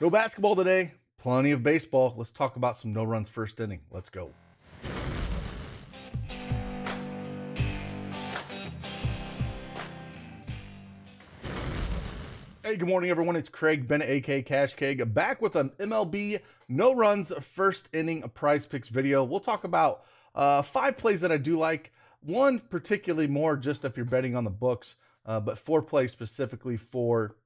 No basketball today, plenty of baseball. Let's talk about some no runs first inning. Let's go. Hey, good morning, everyone. It's Craig Bennett, aka Cash Keg, back with an MLB no runs first inning prize picks video. We'll talk about 5 plays that I do like. One particularly more just if you're betting on the books, but 4 plays specifically for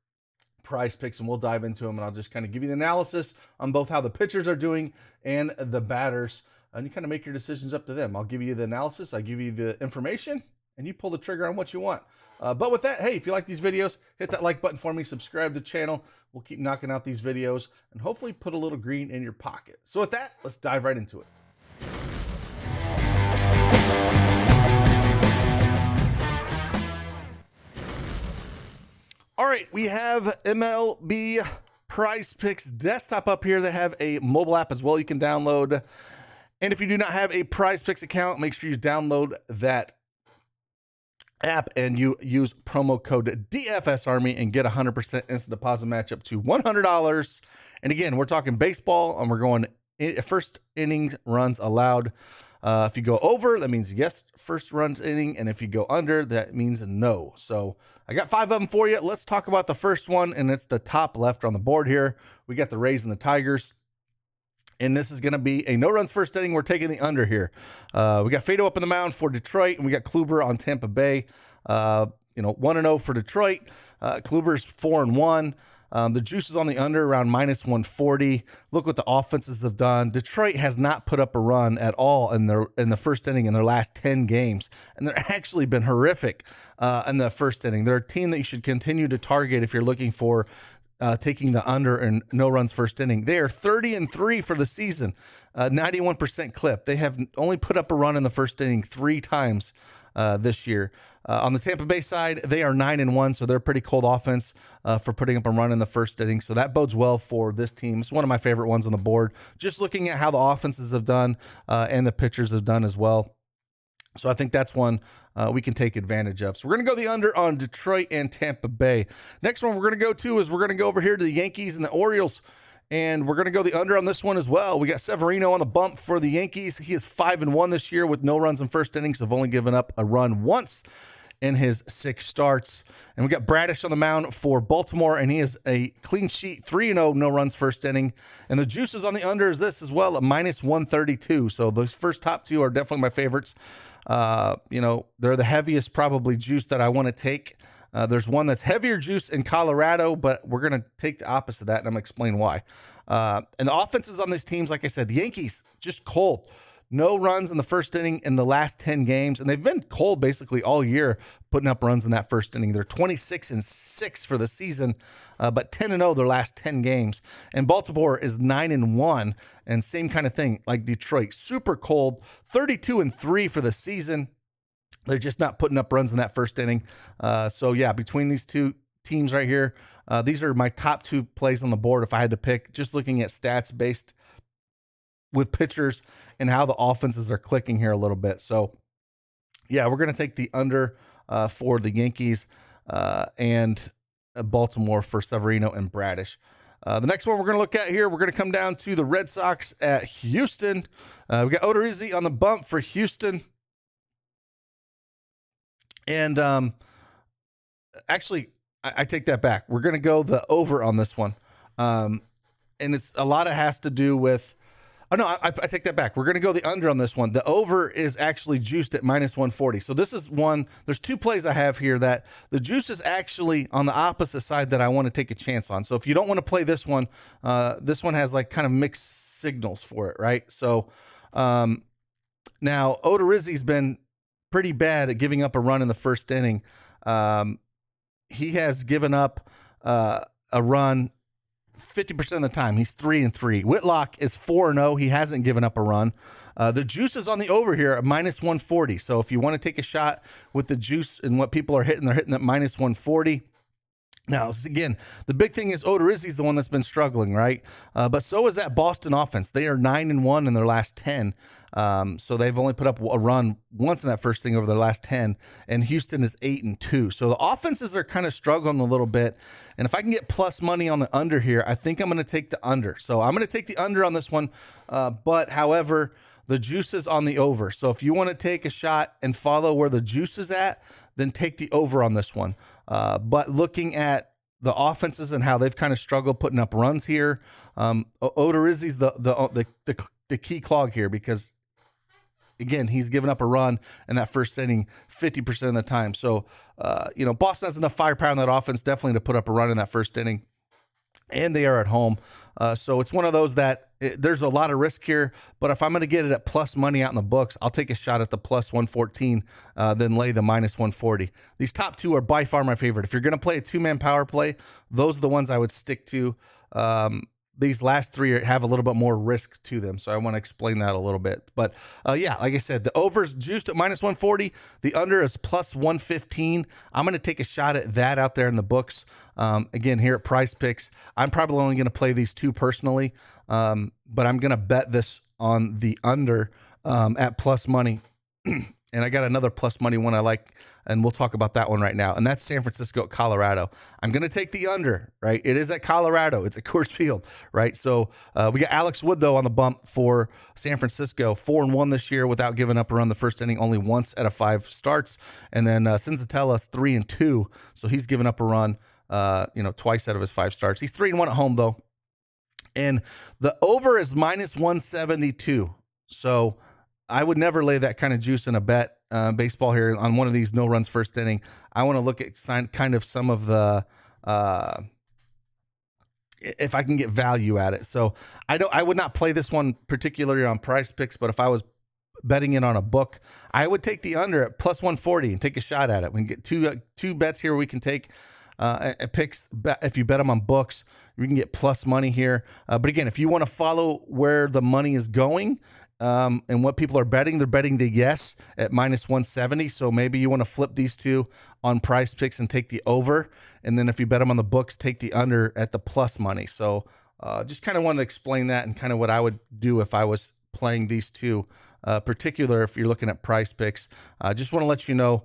prize picks, and we'll dive into them, and I'll just kind of give you the analysis on both how the pitchers are doing and the batters, and you kind of make your decisions up to them. I'll give you the analysis, I give you the information, and you pull the trigger on what you want. But with that, hey, if you like these videos, hit that like button for me, subscribe to the channel. We'll keep knocking out these videos and hopefully put a little green in your pocket. So with that, let's dive right into it. All right, we have MLB Prize Picks desktop up here. They have a mobile app as well you can download. And if you do not have a Prize Picks account, make sure you download that app and you use promo code DFSArmy and get 100% instant deposit match up to $100. And again, we're talking baseball, and we're going first inning runs allowed. If you go over, that means yes, first runs inning, and if you go under, that means no. So I got 5 of them for you. Let's talk about the first one, and it's the top left on the board here. We got the Rays and the Tigers, and this is going to be a no runs first inning. We're taking the under here. We got Fado up in the mound for Detroit, and we got Kluber on Tampa Bay. 1-0 for Detroit. Kluber's 4-1. The juice is on the under around -140. Look what the offenses have done. Detroit has not put up a run at all in the first inning in their last 10 games, and they're actually been horrific in the first inning. They're a team that you should continue to target if you're looking for taking the under and no runs first inning. They are 30-3 for the season, 91% clip. They have only put up a run in the first inning 3 times this year. On the Tampa Bay side, they are 9-1, so they're a pretty cold offense for putting up a run in the first inning. So that bodes well for this team. It's one of my favorite ones on the board. Just looking at how the offenses have done and the pitchers have done as well. So I think that's one we can take advantage of. So we're going to go the under on Detroit and Tampa Bay. Next one we're going to go to is we're going to go over here to the Yankees and the Orioles. And we're going to go the under on this one as well. We got Severino on the bump for the Yankees. He is 5-1 this year with no runs in first innings. So have only given up a run once in his 6 starts. And we got Bradish on the mound for Baltimore, and he is a clean sheet, 3-0, no runs first inning. And the juices on the under is this as well, at -132. So those first top 2 are definitely my favorites. They're the heaviest probably juice that I want to take. There's one that's heavier juice in Colorado, but we're going to take the opposite of that, and I'm going to explain why. And the offenses on these teams, like I said, the Yankees, just cold. No runs in the first inning in the last 10 games, and they've been cold basically all year, putting up runs in that first inning. They're 26-6 for the season, but 10-0 their last 10 games. And Baltimore is 9-1, and same kind of thing like Detroit. Super cold, 32-3 for the season. They're just not putting up runs in that first inning. So yeah, between these 2 teams right here, these are my top 2 plays on the board if I had to pick, just looking at stats based with pitchers and how the offenses are clicking here a little bit. So yeah, we're going to take the under for the Yankees and Baltimore for Severino and Bradish. The next one we're going to look at here, we're going to come down to the Red Sox at Houston. We got Odorizzi on the bump for Houston. And actually, I take that back. We're going to go the over on this one. And it's a lot of has to do with, I take that back. We're going to go the under on this one. The over is actually juiced at -140. So this is one, there's 2 plays I have here that the juice is actually on the opposite side that I want to take a chance on. So if you don't want to play this one has like kind of mixed signals for it, right? So now Odorizzi's been pretty bad at giving up a run in the first inning. He has given up a run 50% of the time. He's 3-3. Whitlock is 4-0. He hasn't given up a run. The juice is on the over here at -140. So if you want to take a shot with the juice and what people are hitting, they're hitting at -140. Now, again, the big thing is Odorizzi's the one that's been struggling, right? But so is that Boston offense. They are 9-1 in their last 10. So they've only put up a run once in that first thing over their last 10. And Houston is 8-2. So the offenses are kind of struggling a little bit. And if I can get plus money on the under here, I think I'm going to take the under. So I'm going to take the under on this one. But however, the juice is on the over. So if you want to take a shot and follow where the juice is at, then take the over on this one. But looking at the offenses and how they've kind of struggled putting up runs here, Odorizzi's the key clog here because, again, he's given up a run in that first inning 50% of the time. So, Boston has enough firepower in that offense definitely to put up a run in that first inning. And they are at home. So it's one of those that there's a lot of risk here. But if I'm going to get it at plus money out in the books, I'll take a shot at the plus 114, then lay the minus 140. These top two are by far my favorite. If you're going to play a two-man power play, those are the ones I would stick to. These last three have a little bit more risk to them, so I want to explain that a little bit. But, yeah, like I said, the over is juiced at minus 140. The under is plus 115. I'm going to take a shot at that out there in the books. Again, here at Prize Picks, I'm probably only going to play these two personally, but I'm going to bet this on the under at plus money. And I got another plus money one I like, and we'll talk about that one right now. And that's San Francisco at Colorado. I'm going to take the under, right? It is at Colorado. It's at Coors Field, right? So we got Alex Wood, though, on the bump for San Francisco. 4-1 this year without giving up a run the first inning, only once out of 5 starts. And then Senzatella's 3-2, so he's given up a run, twice out of his 5 starts. He's 3-1 at home, though. And the over is minus 172. So I would never lay that kind of juice in a bet baseball here on one of these no runs first inning. I want to look at kind of some of the if I can get value at it. So I would not play this one particularly on Prize Picks, but if I was betting it on a book, I would take the under at plus 140 and take a shot at it. We can get two bets here we can take. Picks, if you bet them on books, you can get plus money here. But again, if you want to follow where the money is going, and what people are betting, they're betting the yes at minus 170. So maybe you want to flip these two on Prize Picks and take the over. And then if you bet them on the books, take the under at the plus money. So just kind of wanted to explain that and kind of what I would do if I was playing these two, particular if you're looking at Prize Picks. Just want to let you know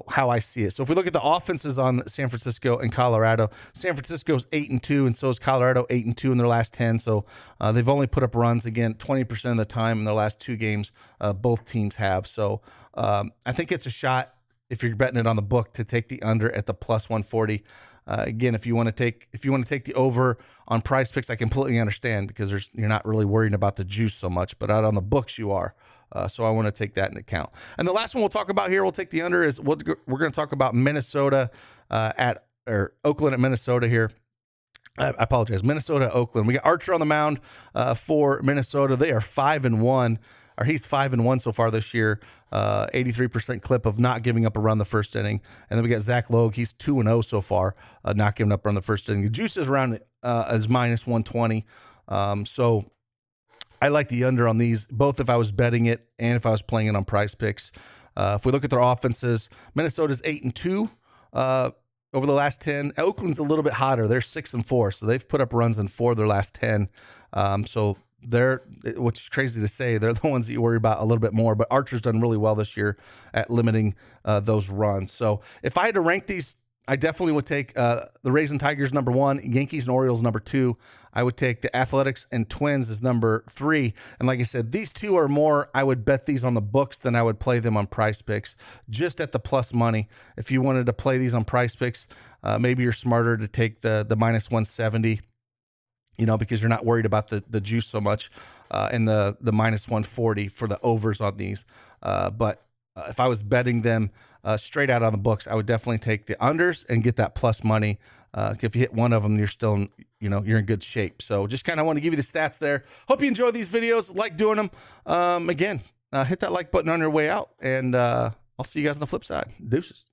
how I see it. So if we look at the offenses on San Francisco and Colorado, San Francisco's 8-2, and so is Colorado 8-2 in their last 10. So they've only put up runs again 20% of the time in their last 2 games. Both teams have. So I think it's a shot if you're betting it on the book to take the under at the plus 140. Again, if you want to take the over on Prize Picks, I completely understand because you're not really worried about the juice so much, but out on the books you are. So I want to take that into account. And the last one we'll talk about here, we'll take the under, is we're going to talk about Minnesota Oakland at Minnesota here. I apologize. Minnesota, Oakland. We got Archer on the mound for Minnesota. They are 5-1, or he's 5-1 so far this year. 83% clip of not giving up a run the first inning. And then we got Zach Logue. He's 2-0 so far, not giving up a run the first inning. The juice is around as minus 120. So I like the under on these, both if I was betting it and if I was playing it on Prize Picks. If we look at their offenses, Minnesota's 8-2 over the last 10. Oakland's a little bit hotter. They're 6-4, so they've put up runs in 4 of their last 10. So they're, which is crazy to say, they're the ones that you worry about a little bit more. But Archer's done really well this year at limiting those runs. So if I had to rank these, I definitely would take the Rays and Tigers number 1, Yankees and Orioles number 2. I would take the Athletics and Twins as number 3. And like I said, these two are more, I would bet these on the books than I would play them on Prize Picks, just at the plus money. If you wanted to play these on Prize Picks, maybe you're smarter to take the minus 170, because you're not worried about the juice so much, and the minus 140 for the overs on these. But if I was betting them straight out on the books, I would definitely take the unders and get that plus money. If you hit one of them, you're still, you're in good shape. So just kind of want to give you the stats there. Hope you enjoy these videos. Like doing them. Again, hit that like button on your way out, and I'll see you guys on the flip side. Deuces.